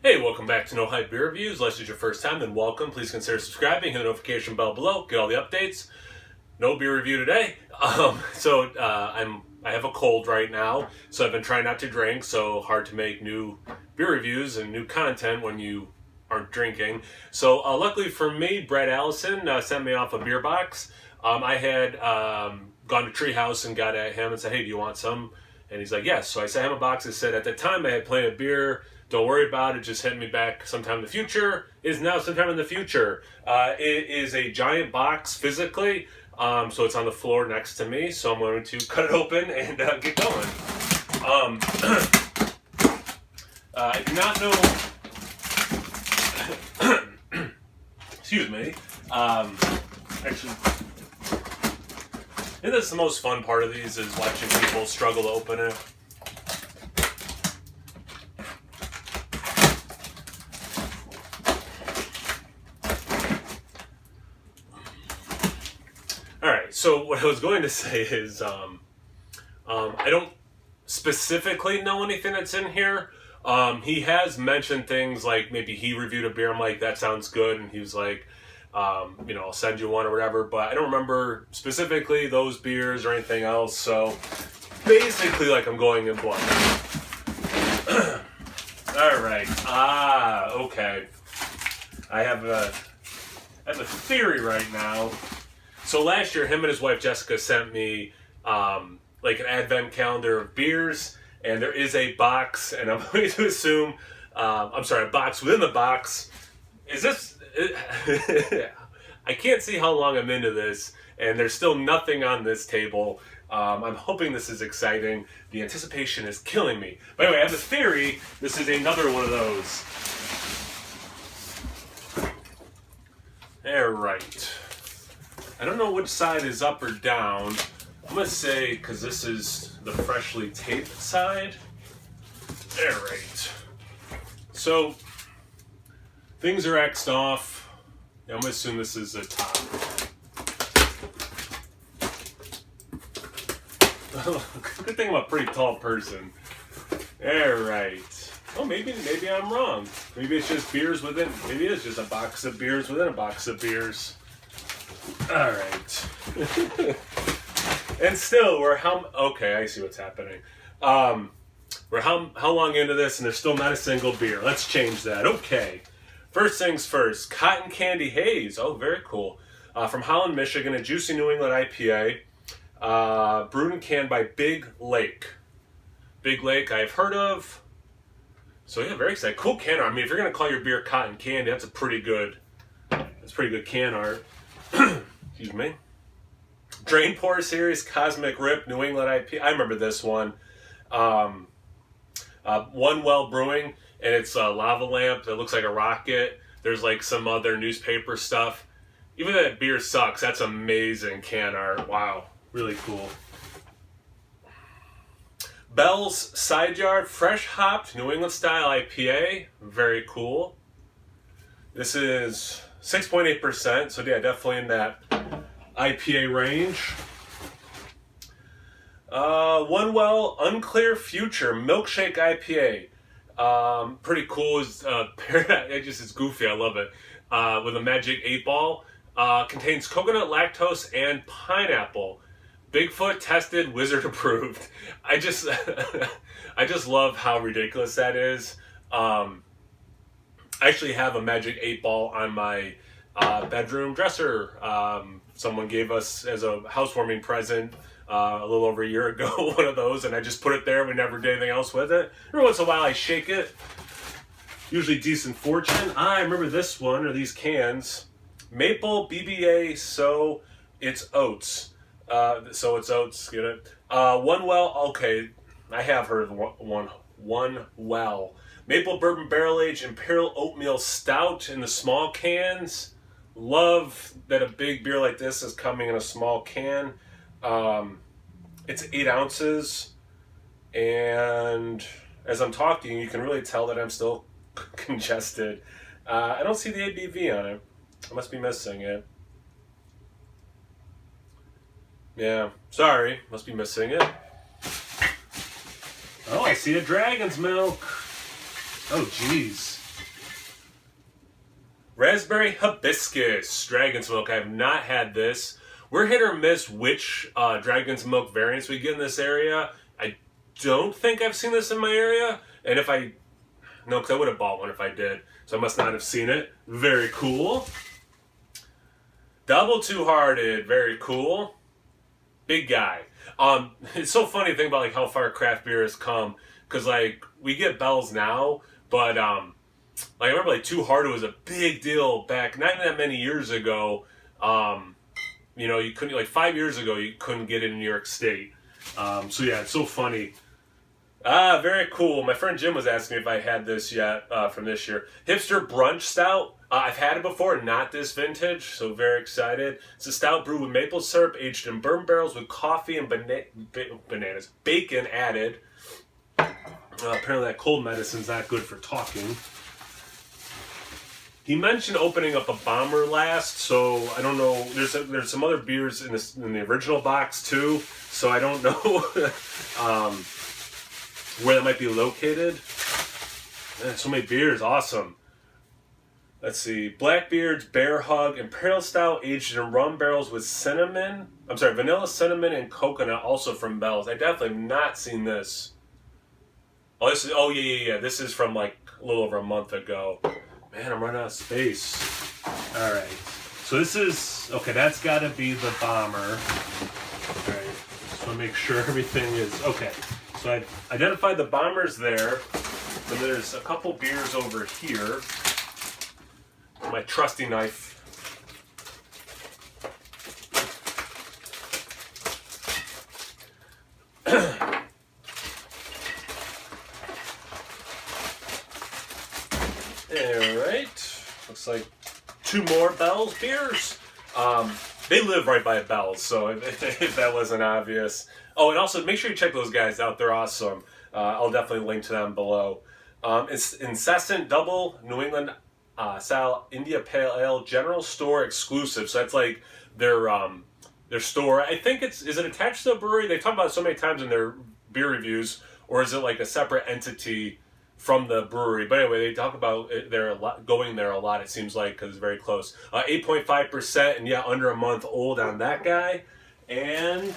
Hey, welcome back to No Hype Beer Reviews. Unless it's your first time, then welcome. Please consider subscribing, hit the notification bell below, get all the updates. No beer review today. I have a cold right now, so I've been trying not to drink. So hard to make new beer reviews and new content when you aren't drinking. So luckily for me, Allison sent me off a beer box. I had gone to Treehouse and got at him and said, "Hey, do you want some?" And he's like, "Yes." So I sent him a box that said, at the time I had plenty of beer. Don't worry about it. Just hit me back sometime in the future. It is now sometime in the future. It is a giant box physically, so it's on the floor next to me. So I'm going to cut it open and get going. I do not know. Excuse me. Actually, I think that's the most fun part of these is watching people struggle to open it. Alright, so what I was going to say is I don't specifically know anything that's in here. He has mentioned things like maybe he reviewed a beer. I'm like, that sounds good. And he was like, I'll send you one or whatever. But I don't remember specifically those beers or anything else. So basically, like, I'm going in blind. Alright. Okay. I have a theory right now. So last year, him and his wife Jessica sent me like an advent calendar of beers, and there is a box, and I'm going to assume, a box within the box. Is this? I can't see how long I'm into this, and there's still nothing on this table. I'm hoping this is exciting. The anticipation is killing me. But anyway, I have a theory. This is another one of those. All right. I don't know which side is up or down. I'm going to say, because this is the freshly taped side. Alright. So, things are X'd off. I'm going to assume this is the top. Good thing I'm a pretty tall person. Alright. Oh, maybe I'm wrong. Maybe it's just beers within. Maybe it is just a box of beers within a box of beers. All right. And still, okay, I see what's happening. We're how long into this, and there's still not a single beer. Let's change that. Okay. First things first. Cotton Candy Haze. Oh, very cool. From Holland, Michigan, a juicy New England IPA. Brewed and canned by Big Lake. Big Lake, I've heard of. So yeah, very excited. Cool can art. I mean, if you're gonna call your beer Cotton Candy, that's pretty good can art. Excuse me. Drain Pour Series Cosmic Rip New England IPA. I remember this one. One Well Brewing, and it's a lava lamp that looks like a rocket. There's like some other newspaper stuff. Even though that beer sucks, that's amazing can art. Wow, really cool. Bell's Side Yard Fresh Hopped New England Style IPA. Very cool. This is 6.8%, so yeah, definitely in that IPA range. One Well Unclear Future Milkshake IPA. Pretty cool. It's goofy. I love it. With a magic 8-ball. Contains coconut, lactose, and pineapple. Bigfoot tested, wizard approved. I just love how ridiculous that is. I actually have a magic 8-ball on my bedroom dresser. Someone gave us as a housewarming present a little over a year ago, one of those, and I just put it there. We never did anything else with it. Every once in a while I shake it. Usually decent fortune. I remember this one, or these cans. Maple BBA, so it's oats. Get it? One Well, okay, I have heard of one Well. Maple Bourbon Barrel Aged Imperial Oatmeal Stout in the small cans. Love that a big beer like this is coming in a small can. It's 8 ounces, and as I'm talking, you can really tell that I'm still congested. I don't see the ABV on it. I must be missing it. Yeah, sorry, must be missing it. Oh, I see a dragon's milk. Oh, jeez. Raspberry Hibiscus Dragon's Milk. I have not had this. We're hit or miss which Dragon's Milk variants we get in this area. I don't think I've seen this in my area. And if I... No, because I would have bought one if I did. So I must not have seen it. Very cool. Double Two-Hearted. Very cool. Big guy. It's so funny to think about like how far craft beer has come. Because like we get Bell's now, but like I remember like Two-Hearted was a big deal back not that many years ago. You know, you couldn't, like 5 years ago, you couldn't get it in New York State. So yeah, it's so funny. Very cool. My friend Jim was asking me if I had this yet from this year. Hipster Brunch Stout. I've had it before, not this vintage, so very excited. It's a stout brewed with maple syrup, aged in bourbon barrels with coffee and bacon added. Apparently that cold medicine's not good for talking. He mentioned opening up a bomber last, so I don't know. There's some other beers in the original box too, so I don't know where that might be located. Man, so many beers, awesome. Let's see, Blackbeard's Bear Hug Imperial Stout aged in rum barrels with vanilla, cinnamon, and coconut, also from Bell's. I definitely have not seen this. Oh, yeah. This is from like a little over a month ago. Man, I'm running out of space. All right. So this is, okay, that's got to be the bomber. All right. Just want to make sure everything is, okay. So I've identified the bombers there. And there's a couple beers over here. My trusty knife. Alright. Looks like 2 more Bell's beers. They live right by Bell's, so if that wasn't obvious. Oh, and also make sure you check those guys out. They're awesome. I'll definitely link to them below. It's Incessant Double New England style India Pale Ale General Store exclusive. So that's like their store. I think is it attached to the brewery? They talk about it so many times in their beer reviews, or is it like a separate entity from the brewery? But anyway, they talk about it, they're going there a lot, it seems like, because it's very close. 8.5%, and yeah, under a month old on that guy. And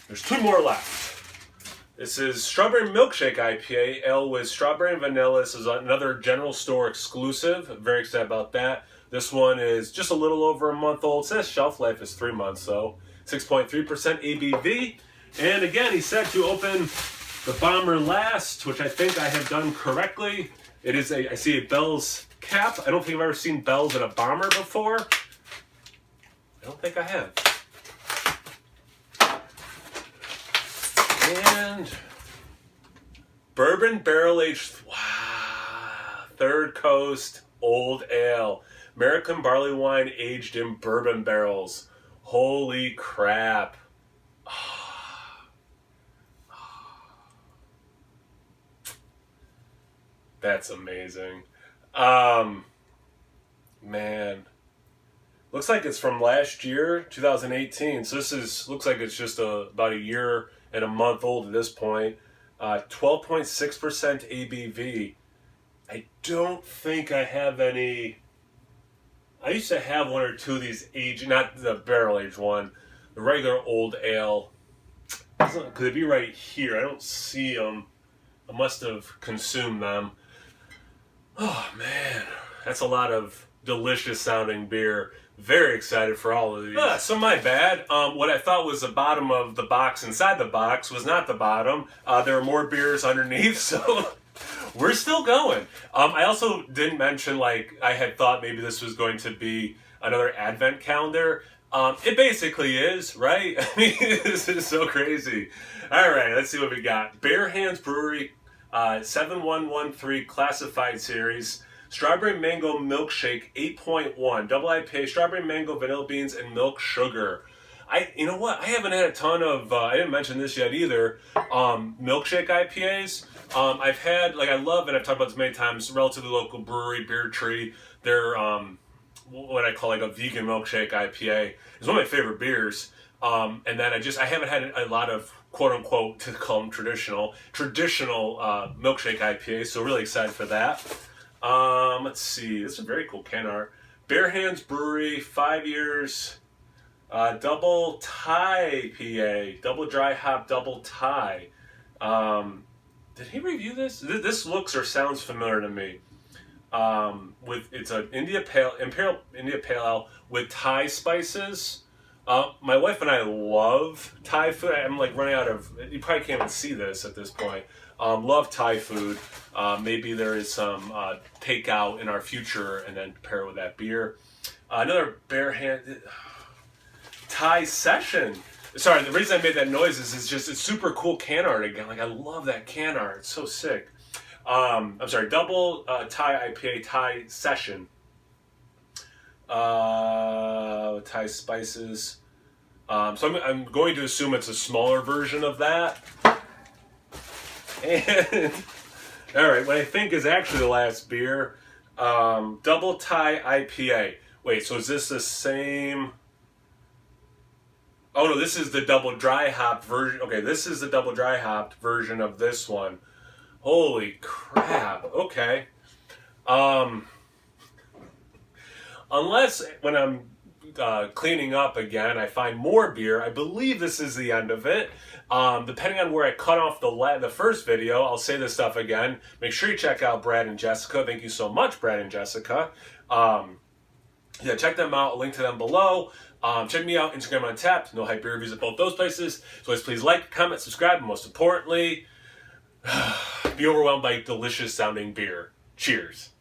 there's 2 more left. This is Strawberry Milkshake IPA, ale with strawberry and vanilla. This is another general store exclusive. I'm very excited about that. This one is just a little over a month old. It says shelf life is 3 months, though. 6.3% ABV. And again, he said to open the bomber last, which I think I have done correctly. It is I see a Bell's cap. I don't think I've ever seen Bell's in a bomber before. I don't think I have. And Bourbon Barrel Aged, wow, Third Coast Old Ale. American barley wine aged in bourbon barrels. Holy crap. That's amazing. Man. Looks like it's from last year, 2018. So looks like it's just about a year and a month old at this point. 12.6% ABV. I don't think I have any. I used to have 1 or 2 of these aged, not the barrel aged one, the regular old ale. Could it be right here? I don't see them. I must have consumed them. Oh man, that's a lot of delicious sounding beer. Very excited for all of these. So my bad. What I thought was the bottom of the box inside the box was not the bottom. There are more beers underneath, so we're still going. I also didn't mention, like, I had thought maybe this was going to be another advent calendar. It basically is, right? I mean, this is so crazy. All right, let's see what we got. Bare Hands Brewery 7113 Classified Series. Strawberry Mango Milkshake 8.1. Double IPA, strawberry mango, vanilla beans, and milk sugar. You know what? I haven't had a ton of, I didn't mention this yet either, milkshake IPAs. I've had, like, I love, and I've talked about this many times, relatively local brewery, Beer Tree. They're, what I call like a vegan milkshake IPA. It's one of my favorite beers. And then I haven't had a lot of quote unquote, to call them traditional milkshake IPAs. So really excited for that. Let's see. This is a very cool can art. Bare Hands Brewery, 5 years. Double Thai PA, double dry hop, double Thai. Did he review this? This looks or sounds familiar to me. With it's an Imperial India Pale Ale with Thai spices. My wife and I love Thai food. I'm like running out of. You probably can't even see this at this point. Love Thai food. Maybe there is some takeout in our future, and then pair it with that beer. Another Bare Hand Thai session. Sorry, the reason I made that noise is it's super cool can art again. Like I love that can art. It's so sick. I'm sorry, double Thai IPA Thai session. Thai spices. So I'm going to assume it's a smaller version of that. And all right, what I think is actually the last beer, double Thai IPA. Wait, so is this the same? Oh no, this is the double dry hop version. Okay, this is the double dry hopped version of this one. Holy crap. Okay. Unless when I'm cleaning up again, I find more beer. I believe this is the end of it. Depending on where I cut off the first video, I'll say this stuff again. Make sure you check out Brad and Jessica. Thank you so much, Brad and Jessica. Yeah, check them out. I'll link to them below. Check me out, Instagram Untapped. No hype beer reviews at both those places. So always please like, comment, subscribe, and most importantly, be overwhelmed by delicious sounding beer. Cheers.